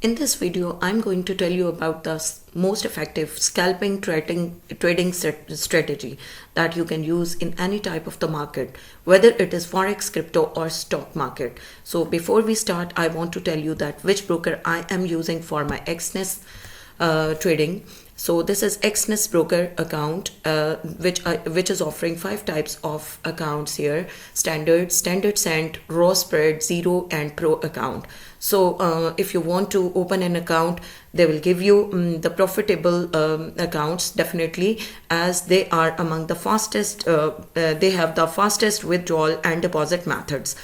In this video, I'm going to tell you about the most effective scalping trading strategy that you can use in any type of the market, whether it is Forex, crypto or stock market. So before we start, I want to tell you that which broker I am using for my XNES trading. So this is XNES broker account, which is offering 5 types of accounts here: standard, standard cent, raw spread, zero and pro account. So if you want to open an account, they will give you the profitable accounts, definitely, as they are among the fastest, they have the fastest withdrawal and deposit methods,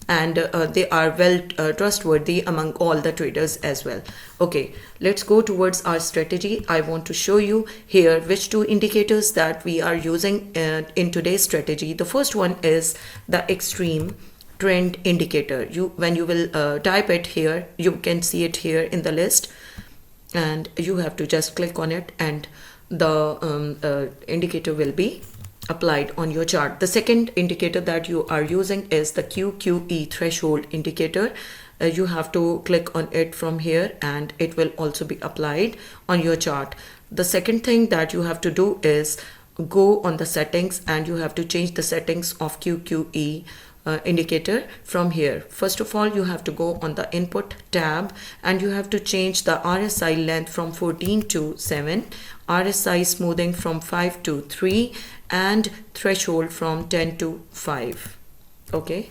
and they are well trustworthy among all the traders as well. Okay, let's go towards our strategy. I want to show you here which two indicators that we are using in today's strategy. The first one is the extreme trend indicator. When you will type it here, you can see it here in the list, and you have to just click on it and the indicator will be applied on your chart. The second indicator that you are using is the QQE threshold indicator. You have to click on it from here and it will also be applied on your chart. The second thing that you have to do is go on the settings and you have to change the settings of QQE indicator from here. First of all, you have to go on the input tab and you have to change the RSI length from 14 to 7, RSI smoothing from 5 to 3, and threshold from 10 to 5. Okay,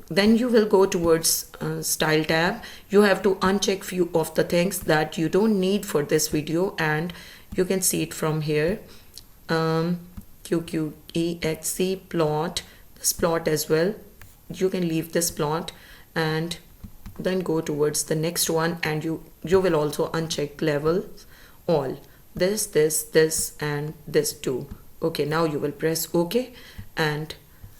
then you will go towards style tab. You have to uncheck few of the things that you don't need for this video, and you can see it from here. QQEXC plot, this plot as well, you can leave this plot and then go towards the next one, and you will also uncheck levels, all this and this too. Okay, now you will press OK and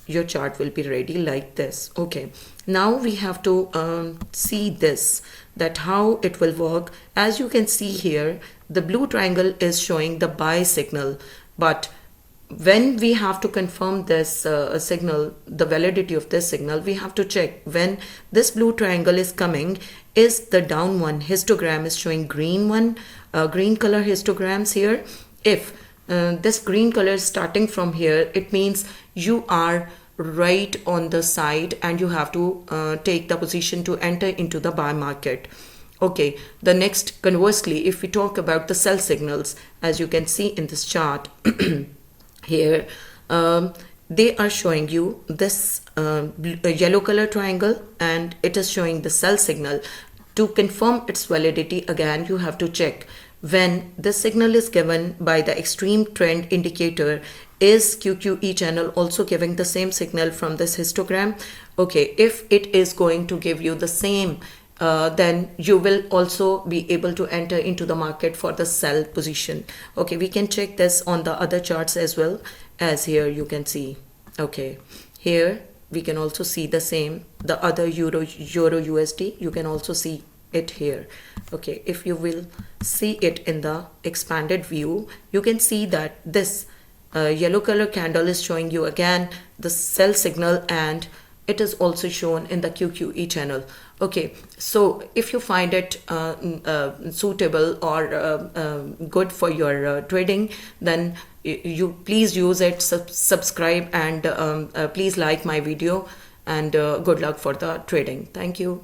your chart will be ready like this. Okay, now we have to see this, that how it will work. As you can see here, the blue triangle is showing the buy signal, but when we have to confirm this signal, the validity of this signal, we have to check when this blue triangle is coming, is the down one histogram is showing green one, green color histograms here. If this green color is starting from here, it means you are right on the side and you have to take the position to enter into the buy market. Okay, the next, conversely, if we talk about the sell signals, as you can see in this chart here, they are showing you this yellow color triangle and it is showing the sell signal. To confirm its validity, again you have to check when this signal is given by the extreme trend indicator, is QQE channel also giving the same signal from this histogram. Okay, if it is going to give you the same, then you will also be able to enter into the market for the sell position. Okay, we can check this on the other charts as well, as here you can see. Okay, here we can also see the same, the other euro USD, you can also see it here. Okay, if you will see it in the expanded view, you can see that this yellow color candle is showing you again the sell signal, and it is also shown in the QQE channel. Okay, so if you find it suitable or good for your trading, then you please use it, subscribe, and please like my video, and good luck for the trading. Thank you.